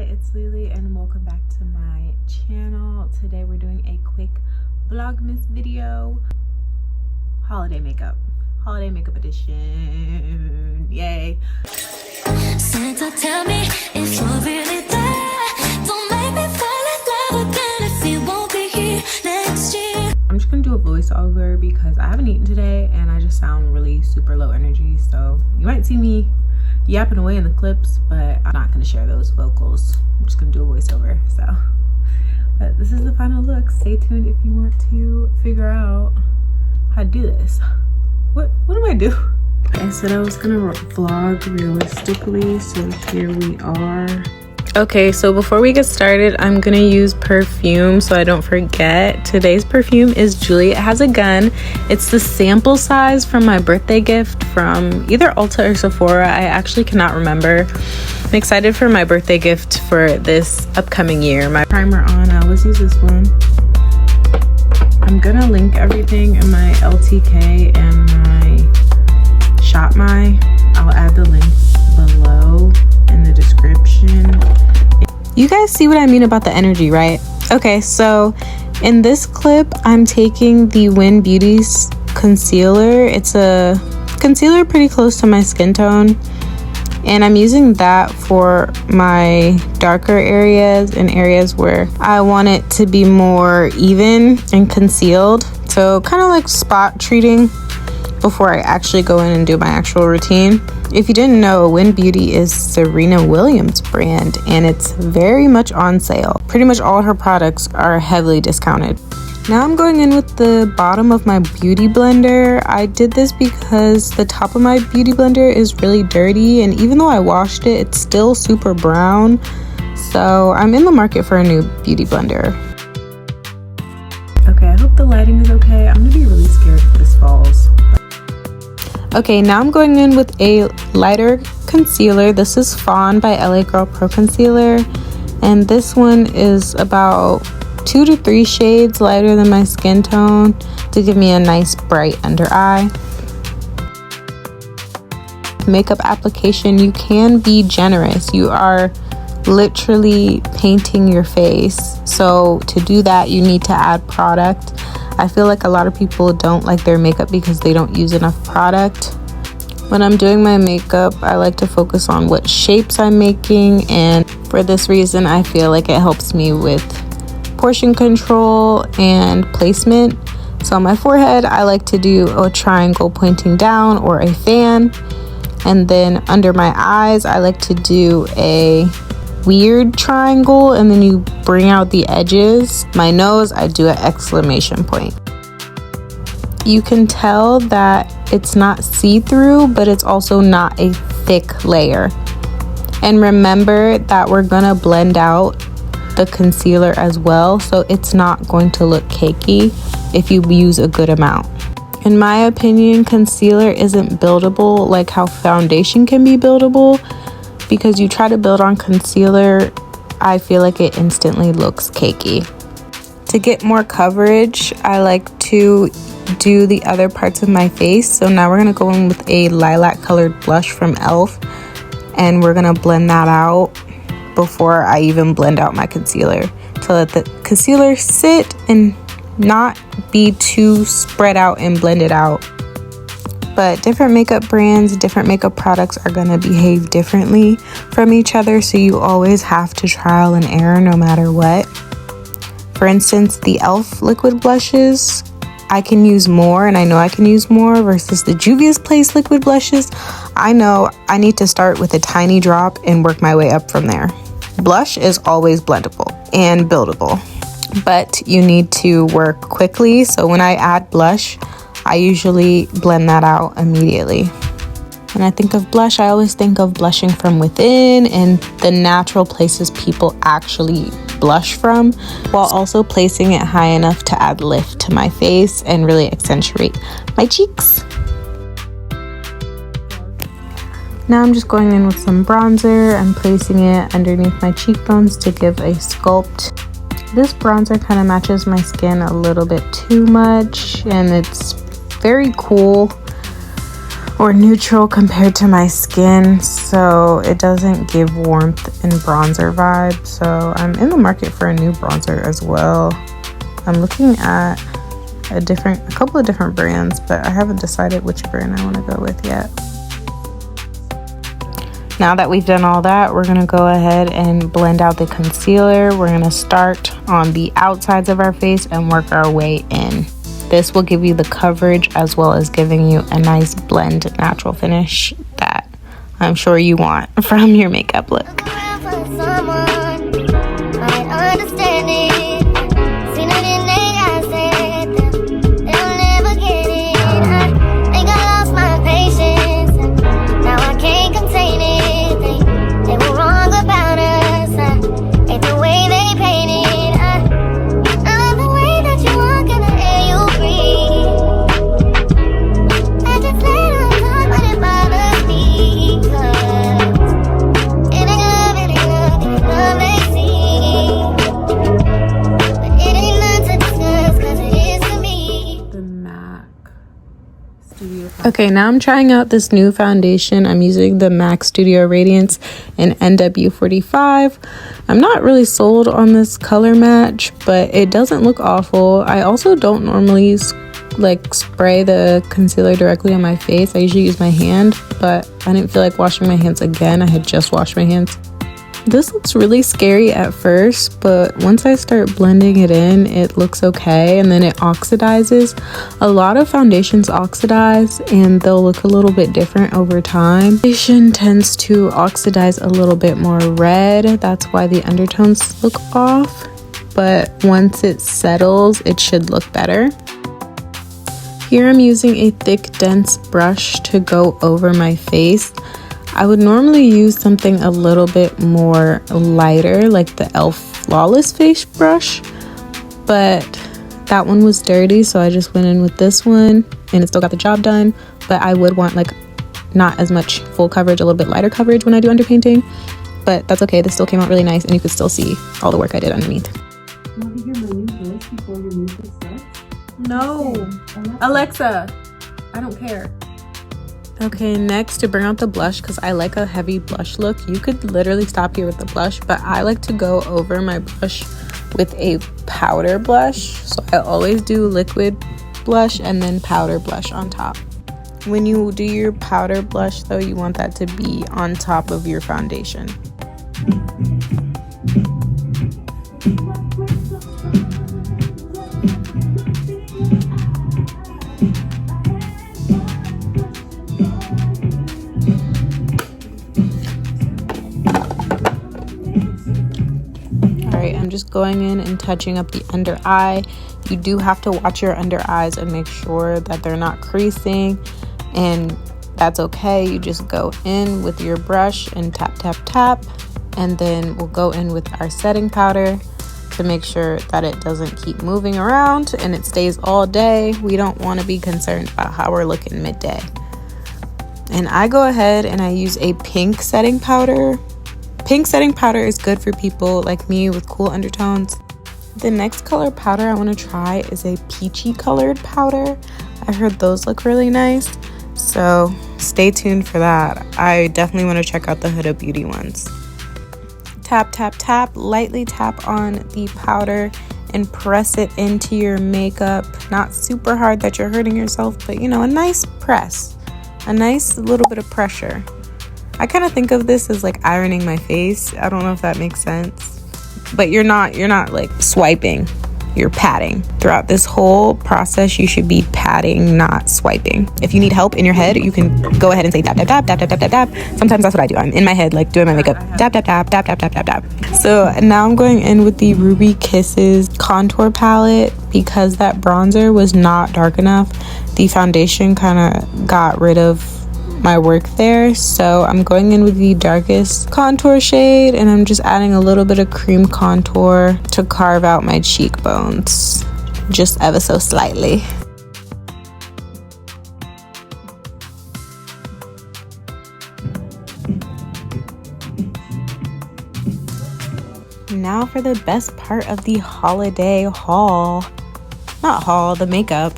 it's LeeLee and welcome back to my channel. Today we're doing a quick Vlogmas video. Holiday makeup edition. Yay. Santa, tell me if you're really there. Don't make me fall in love again if you won't be here next year. I'm just gonna do a voiceover because I haven't eaten today and I just sound really super low energy, so you might see me yapping away in the clips, but I'm not gonna share those vocals. I'm just gonna do a voiceover. So but this is the final look. Stay tuned if you want to figure out how to do this. What do I do? I said I was gonna vlog realistically, so here we are. Okay, so before we get started, I'm gonna use perfume so I don't forget. Today's perfume is Juliet Has a Gun. It's the sample size from my birthday gift from either Ulta or Sephora. I actually cannot remember. I'm excited for my birthday gift for this upcoming year. My primer on, I always use this one. I'm gonna link everything in my LTK and my Shop My. I'll add the link below in the description. You guys see what I mean about the energy, right? Okay, so in this clip, I'm taking the Win Beauty's concealer. It's a concealer pretty close to my skin tone, and I'm using that for my darker areas and areas where I want it to be more even and concealed. So kind of like spot treating before I actually go in and do my actual routine. If you didn't know, Win Beauty is Serena Williams' brand and it's very much on sale. Pretty much all her products are heavily discounted. Now I'm going in with the bottom of my beauty blender. I did this because the top of my beauty blender is really dirty, and even though I washed it, it's still super brown. So I'm in the market for a new beauty blender. Okay, I hope the lighting is okay. I'm gonna be really scared if this falls. Okay, now I'm going in with a lighter concealer. This is Fawn by LA Girl Pro Concealer, and this one is about 2 to 3 shades lighter than my skin tone to give me a nice bright under eye. Makeup application, you can be generous. You are literally painting your face, so to do that you need to add product. I feel like a lot of people don't like their makeup because they don't use enough product. When I'm doing my makeup, I like to focus on what shapes I'm making, and for this reason I feel like it helps me with portion control and placement. So on my forehead, I like to do a triangle pointing down or a fan, and then under my eyes I like to do a weird triangle, and then you bring out the edges. My nose, I do an exclamation point. You can tell that it's not see-through, but it's also not a thick layer. And remember that we're gonna blend out the concealer as well, so it's not going to look cakey if you use a good amount. In my opinion, concealer isn't buildable like how foundation can be buildable, because you try to build on concealer, I feel like it instantly looks cakey. To get more coverage, I like to do the other parts of my face. So now we're gonna go in with a lilac colored blush from e.l.f. and we're gonna blend that out before I even blend out my concealer, to let the concealer sit and not be too spread out and blended out. But different makeup brands, different makeup products are gonna behave differently from each other, so you always have to trial and error no matter what. For instance, the e.l.f. liquid blushes, I can use more, and I know I can use more, versus the Juvia's Place liquid blushes. I know I need to start with a tiny drop and work my way up from there. Blush is always blendable and buildable, but you need to work quickly. So when I add blush, I usually blend that out immediately. When I think of blush, I always think of blushing from within and the natural places people actually blush from, while also placing it high enough to add lift to my face and really accentuate my cheeks. Now I'm just going in with some bronzer. I'm placing it underneath my cheekbones to give a sculpt. This bronzer kind of matches my skin a little bit too much, and it's very cool. or neutral compared to my skin, so it doesn't give warmth and bronzer vibe. So I'm in the market for a new bronzer as well. I'm looking at a couple of different brands, but I haven't decided which brand I want to go with yet. Now that we've done all that, we're gonna go ahead and blend out the concealer. We're gonna start on the outsides of our face and work our way in. This will give you the coverage as well as giving you a nice blend natural finish that I'm sure you want from your makeup look. Okay, now I'm trying out this new foundation. I'm using the MAC Studio Radiance in NW45. I'm not really sold on this color match, but it doesn't look awful. I also don't normally spray the concealer directly on my face. I usually use my hand, but I didn't feel like washing my hands again. I had just washed my hands. This looks really scary at first, but once I start blending it in, it looks okay, and then it oxidizes. A lot of foundations oxidize and they'll look a little bit different over time. Foundation tends to oxidize a little bit more red. That's why the undertones look off, but once it settles, it should look better. Here I'm using a thick, dense brush to go over my face. I would normally use something a little bit more lighter, like the e.l.f. Flawless Face brush, but that one was dirty, so I just went in with this one, and it still got the job done. But I would want not as much full coverage, a little bit lighter coverage when I do underpainting, but that's okay. This still came out really nice, and you could still see all the work I did underneath. Want to hear my new voice before your music starts? No, Alexa, I don't care. Okay, next, to bring out the blush, because I like a heavy blush look. You could literally stop here with the blush, but I like to go over my blush with a powder blush. So I always do liquid blush and then powder blush on top. When you do your powder blush, though, you want that to be on top of your foundation. I'm just going in and touching up the under eye. You do have to watch your under eyes and make sure that they're not creasing, and that's okay. You just go in with your brush and tap, tap, tap, and then we'll go in with our setting powder to make sure that it doesn't keep moving around and it stays all day. We don't want to be concerned about how we're looking midday. And I go ahead and I use a pink setting powder. Pink setting powder is good for people like me with cool undertones. The next color powder I want to try is a peachy colored powder. I heard those look really nice, so stay tuned for that. I definitely want to check out the Huda Beauty ones. Tap, tap, tap, lightly tap on the powder and press it into your makeup. Not super hard that you're hurting yourself, but a nice press, a nice little bit of pressure. I kind of think of this as like ironing my face. I don't know if that makes sense, but you're not like swiping, you're patting. Throughout this whole process, you should be patting, not swiping. If you need help in your head, you can go ahead and say tap, tap, tap, tap, tap, tap, tap, tap. Sometimes that's what I do. I'm in my head, like doing my makeup, tap, tap, tap, tap, tap, tap, tap, tap. So now I'm going in with the Ruby Kisses contour palette. Because that bronzer was not dark enough, the foundation kind of got rid of my work there, so I'm going in with the darkest contour shade, and I'm just adding a little bit of cream contour to carve out my cheekbones, just ever so slightly. Now for the best part of the holiday haul. Not haul, the makeup.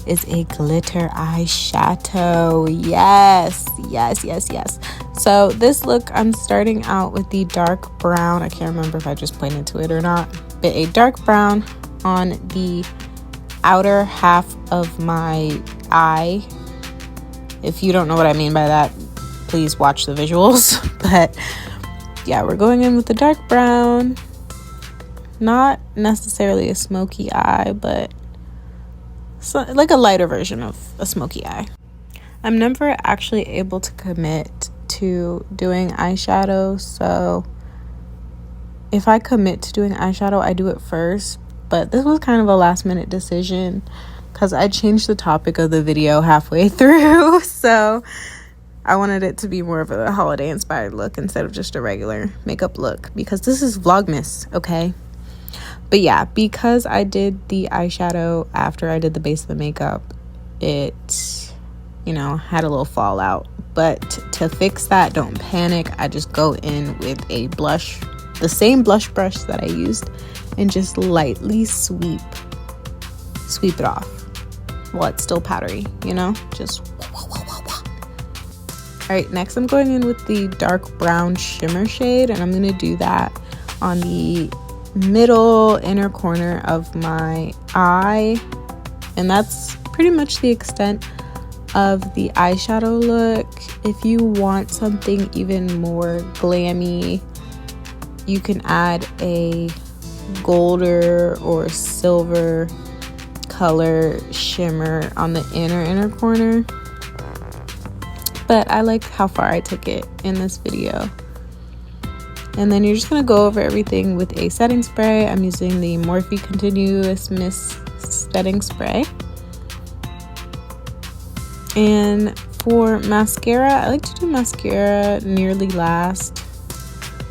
is a glitter eyeshadow. Yes, yes, yes, yes. So this look, I'm starting out with the dark brown. I can't remember if I just pointed to it or not, but a dark brown on the outer half of my eye. If you don't know what I mean by that, please watch the visuals. But yeah, we're going in with the dark brown. Not necessarily a smoky eye, but like a lighter version of a smoky eye. I'm never actually able to commit to doing eyeshadow, so if I commit to doing eyeshadow, I do it first. But this was kind of a last minute decision because I changed the topic of the video halfway through. So I wanted it to be more of a holiday inspired look instead of just a regular makeup look, because this is Vlogmas, okay? But yeah, because I did the eyeshadow after I did the base of the makeup, it, you know, had a little fallout. But to fix that, don't panic. I just go in with a blush, the same blush brush that I used, and just lightly sweep it off while it's still powdery, you know, just all right. Next, I'm going in with the dark brown shimmer shade, and I'm going to do that on the middle inner corner of my eye, and that's pretty much the extent of the eyeshadow look. If you want something even more glammy, you can add a golder or silver color shimmer on the inner corner, but I like how far I took it in this video. And then you're just going to go over everything with a setting spray. I'm using the Morphe Continuous Mist setting spray. And for mascara, I like to do mascara nearly last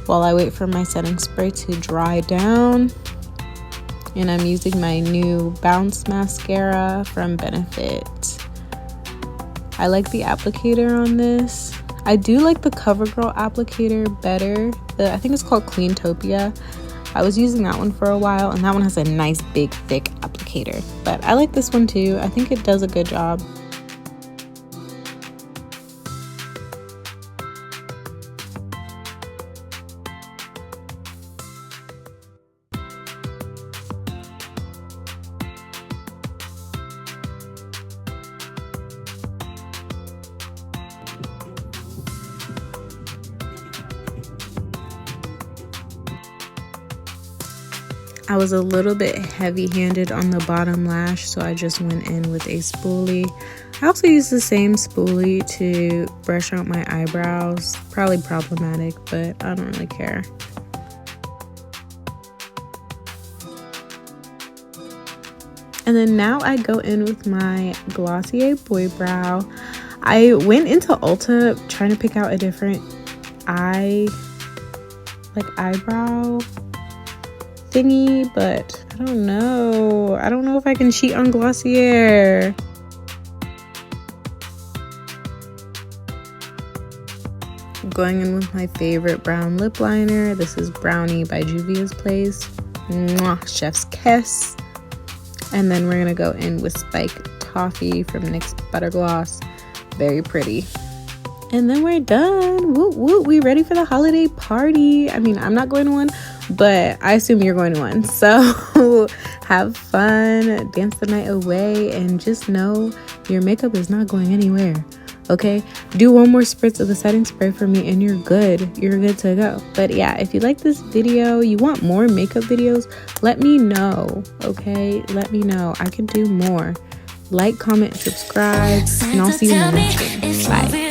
while I wait for my setting spray to dry down. And I'm using my new Bounce mascara from Benefit. I like the applicator on this. I do like the CoverGirl applicator better. I think it's called Cleantopia. I was using that one for a while, and that one has a nice big thick applicator. But I like this one too. I think it does a good job. I was a little bit heavy-handed on the bottom lash, so I just went in with a spoolie. I also use the same spoolie to brush out my eyebrows. Probably problematic, but I don't really care. And then now I go in with my Glossier Boy Brow. I went into Ulta trying to pick out a different eyebrow thingy, but I don't know if I can cheat on Glossier. I'm going in with my favorite brown lip liner. This is Brownie by Juvia's Place. Mwah, chef's kiss. And then we're gonna go in with Spike Toffee from NYX Butter Gloss. Very pretty. And then we're done. Woot woot, we ready for the holiday party. I mean, I'm not going to one, but I assume you're going to one. So have fun, dance the night away, and just know your makeup is not going anywhere. Okay, do one more spritz of the setting spray for me and you're good to go. But yeah, if you like this video, you want more makeup videos, let me know. Okay, let me know. I can do more. Like, comment, subscribe, and I'll see you in the next one. Bye.